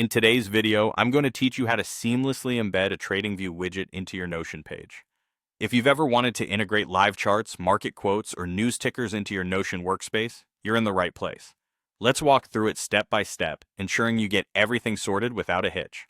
In today's video, I'm going to teach you how to seamlessly embed a TradingView widget into your Notion page. If you've ever wanted to integrate live charts, market quotes, or news tickers into your Notion workspace, you're in the right place. Let's walk through it step by step, ensuring you get everything sorted without a hitch.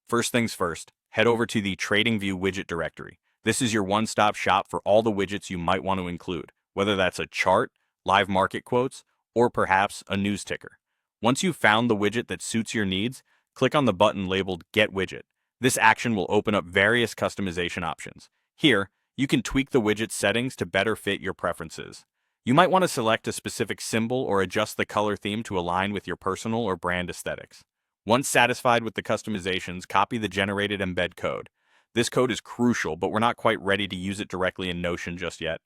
First things first, head over to the TradingView widget directory. This is your one-stop shop for all the widgets you might want to include, whether that's a chart, live market quotes, or perhaps a news ticker. Once you've found the widget that suits your needs, click on the button labeled Get Widget. This action will open up various customization options. Here, you can tweak the widget's settings to better fit your preferences. You might want to select a specific symbol or adjust the color theme to align with your personal or brand aesthetics. Once satisfied with the customizations, copy the generated embed code. This code is crucial, but we're not quite ready to use it directly in Notion just yet.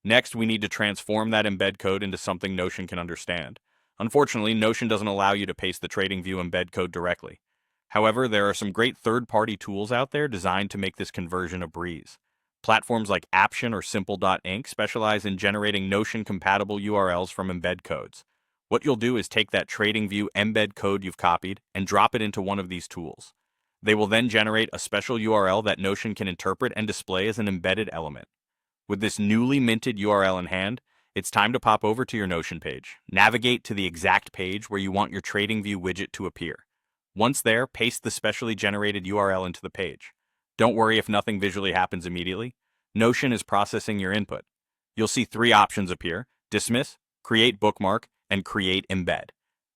Next, we need to transform that embed code into something Notion can understand. Unfortunately, Notion doesn't allow you to paste the TradingView embed code directly. However, there are some great third-party tools out there designed to make this conversion a breeze. Platforms like Aption or Simple.ink specialize in generating Notion-compatible URLs from embed codes. What you'll do is take that TradingView embed code you've copied and drop it into one of these tools. They will then generate a special URL that Notion can interpret and display as an embedded element. With this newly minted URL in hand, it's time to pop over to your Notion page. Navigate to the exact page where you want your TradingView widget to appear. Once there, paste the specially generated URL into the page. Don't worry if nothing visually happens immediately. Notion is processing your input. You'll see three options appear: Dismiss, Create Bookmark, and Create Embed.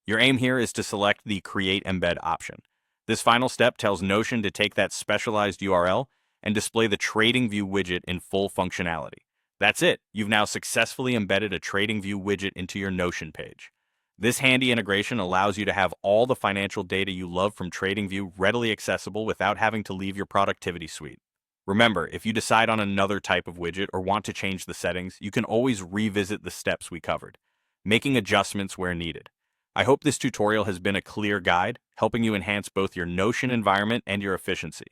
Your aim here is to select the Create Embed option. This final step tells Notion to take that specialized URL and display the TradingView widget in full functionality. That's it. You've now successfully embedded a TradingView widget into your Notion page. This handy integration allows you to have all the financial data you love from TradingView readily accessible without having to leave your productivity suite. Remember, if you decide on another type of widget or want to change the settings, you can always revisit the steps we covered, making adjustments where needed. I hope this tutorial has been a clear guide, helping you enhance both your Notion environment and your efficiency.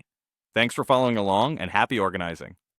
Thanks for following along, and happy organizing.